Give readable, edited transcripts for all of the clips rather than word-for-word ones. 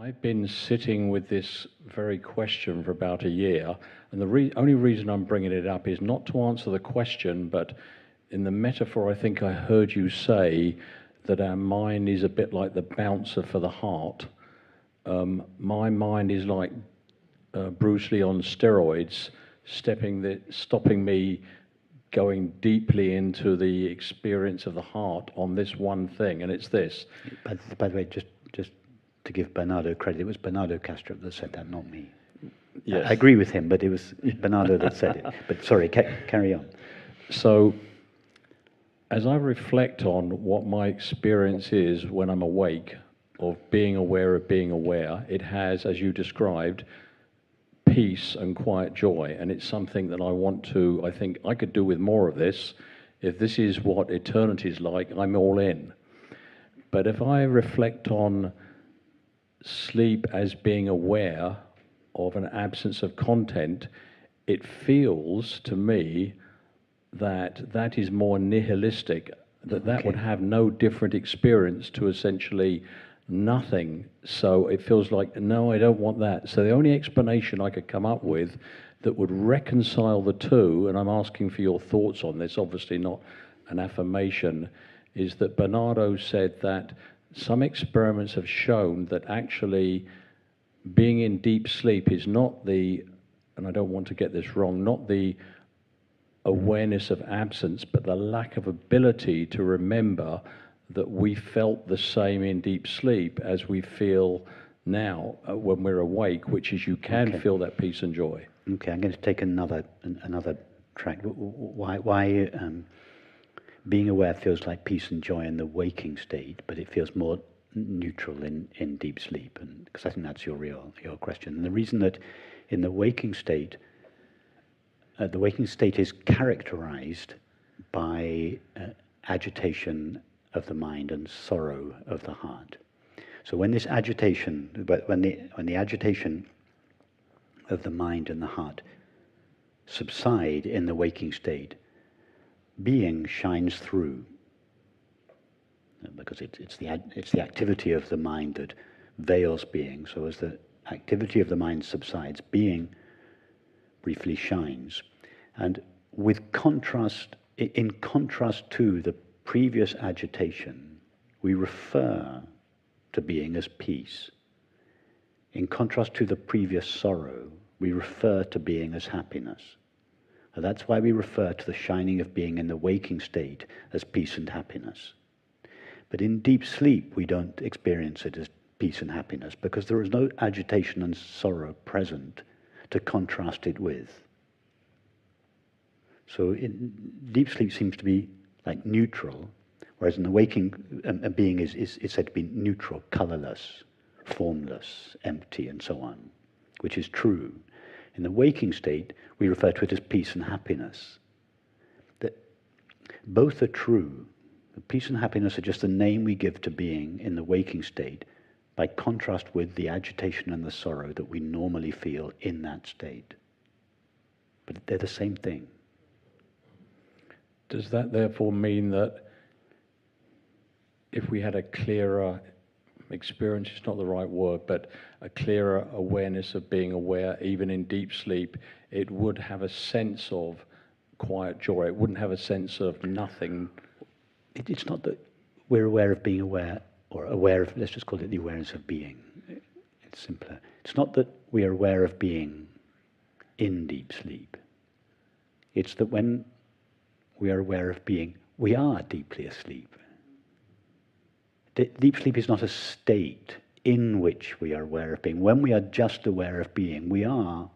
I've been sitting with this very question for about a year, and the only reason I'm bringing it up is not to answer the question, but in the metaphor I think I heard you say that our mind is a bit like the bouncer for the heart. My mind is like Bruce Lee on steroids, stopping me going deeply into the experience of the heart on this one thing, and it's this. By the way, just to give Bernardo credit, it was Bernardo Castro that said that, not me. Yes. I agree with him, but it was Bernardo that said it. But sorry, carry on. So, as I reflect on what my experience is when I'm awake, of being aware of being aware, it has, as you described, peace and quiet joy, and it's something that I think I could do with more of this. If this is what eternity is like, I'm all in. But if I reflect on sleep as being aware of an absence of content, it feels to me that is more nihilistic, that would have no different experience to essentially nothing. So it feels like, no, I don't want that. So the only explanation I could come up with that would reconcile the two, and I'm asking for your thoughts on this, obviously not an affirmation, is that Bernardo said that some experiments have shown that actually being in deep sleep is not the, and I don't want to get this wrong, not the awareness of absence, but the lack of ability to remember that we felt the same in deep sleep as we feel now when we're awake, which is you can feel that peace and joy. Okay, I'm going to take another track. Why being aware feels like peace and joy in the waking state, but it feels more neutral in deep sleep? And because I think that's your question. And the reason that in the waking state is characterized by agitation of the mind and sorrow of the heart. So when this agitation, when the agitation of the mind and the heart subside in the waking state, being shines through, because it's the activity of the mind that veils being. So as the activity of the mind subsides, being briefly shines. And in contrast to the previous agitation, we refer to being as peace. In contrast to the previous sorrow, we refer to being as happiness. And that's why we refer to the shining of being in the waking state as peace and happiness. But in deep sleep, we don't experience it as peace and happiness because there is no agitation and sorrow present to contrast it with. So deep sleep seems to be like neutral, whereas in the waking, a being is said to be neutral, colorless, formless, empty, and so on, which is true. In the waking state, we refer to it as peace and happiness. That both are true. Peace and happiness are just the name we give to being in the waking state, by contrast with the agitation and the sorrow that we normally feel in that state. But they're the same thing. Does that therefore mean that if we had a clearer experience, it's not the right word, but a clearer awareness of being aware, even in deep sleep, it would have a sense of quiet joy? It wouldn't have a sense of nothing. It's not that we're aware of being aware, or aware of, let's just call it the awareness of being. It's simpler. It's not that we are aware of being in deep sleep. It's that when we are aware of being, we are deeply asleep. Deep sleep is not a state in which we are aware of being. When we are just aware of being, we are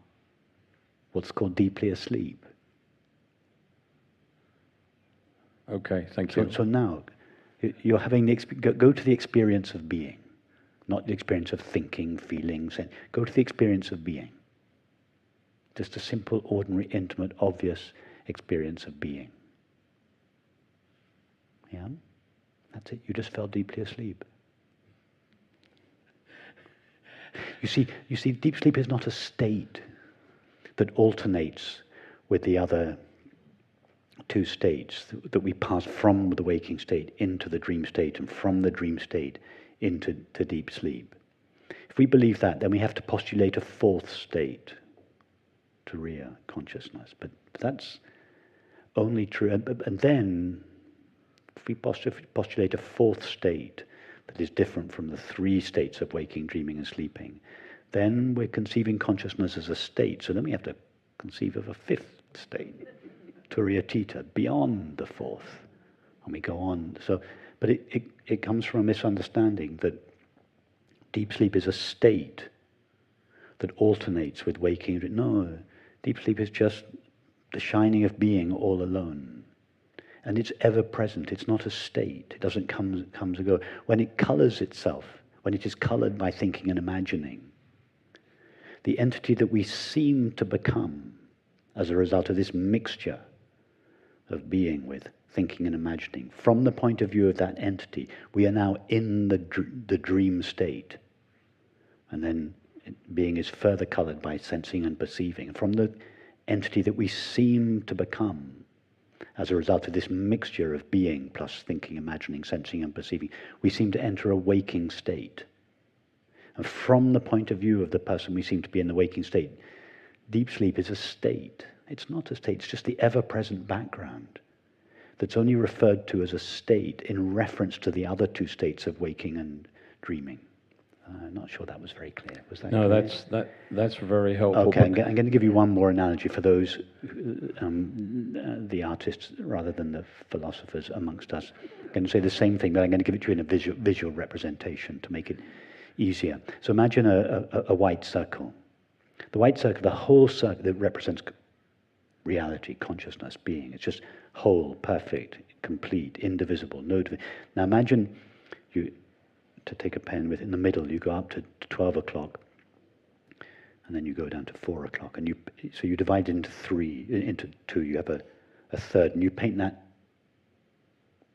what's called deeply asleep. Okay, thank you. So now, you're having go to the experience of being, not the experience of thinking, feeling. Go to the experience of being. Just a simple, ordinary, intimate, obvious experience of being. Yeah? That's it. You just fell deeply asleep. You see, deep sleep is not a state that alternates with the other two states, that we pass from the waking state into the dream state and from the dream state into deep sleep. If we believe that, then we have to postulate a fourth state, turiya consciousness. But that's only true. And then, if we postulate a fourth state that is different from the three states of waking, dreaming, and sleeping, then we're conceiving consciousness as a state. So then we have to conceive of a fifth state, turiyatita, beyond the fourth. And we go on. So, but it comes from a misunderstanding that deep sleep is a state that alternates with waking. No, deep sleep is just the shining of being all alone. And it's ever present. It's not a state. It doesn't come and go. When it colors itself, when it is colored by thinking and imagining, the entity that we seem to become as a result of this mixture of being with thinking and imagining, from the point of view of that entity, we are now in the dream state. And then being is further colored by sensing and perceiving. From the entity that we seem to become as a result of this mixture of being plus thinking, imagining, sensing and perceiving, we seem to enter a waking state. And from the point of view of the person we seem to be in the waking state, deep sleep is a state. It's not a state, it's just the ever-present background that's only referred to as a state in reference to the other two states of waking and dreaming. I'm not sure that was very clear. Was that no, clear? That's very helpful. Okay, I'm going to give you one more analogy for those, the artists rather than the philosophers amongst us. I'm going to say the same thing, but I'm going to give it to you in a visual representation to make it easier. So imagine a white circle. The white circle, the whole circle that represents reality, consciousness, being. It's just whole, perfect, complete, indivisible, no division. Now imagine you, to take a pen with, in the middle, you go up to 12 o'clock, and then you go down to 4 o'clock, and so you divide into two. You have a third, and you paint that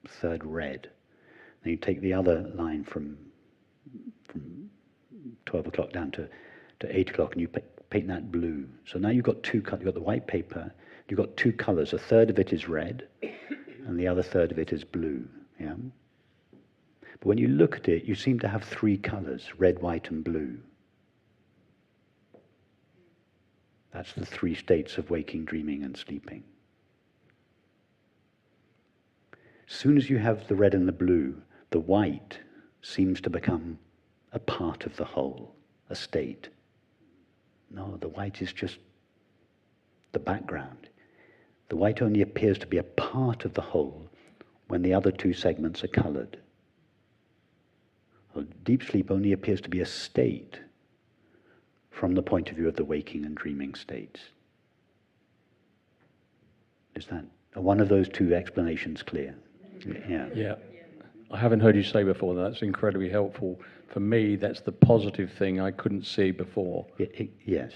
third red. Then you take the other line from 12 o'clock down to 8 o'clock, and you paint that blue. So now you've got two colors. You've got the white paper. You've got two colors. A third of it is red, and the other third of it is blue. Yeah. But when you look at it, you seem to have three colors: red, white, and blue. That's the three states of waking, dreaming, and sleeping. As soon as you have the red and the blue, the white seems to become a part of the whole, a state. No, the white is just the background. The white only appears to be a part of the whole when the other two segments are colored. Well, deep sleep only appears to be a state from the point of view of the waking and dreaming states. Is that one of those two explanations clear? Yeah. Yeah. I haven't heard you say before. That's incredibly helpful. For me, that's the positive thing I couldn't see before. Yes.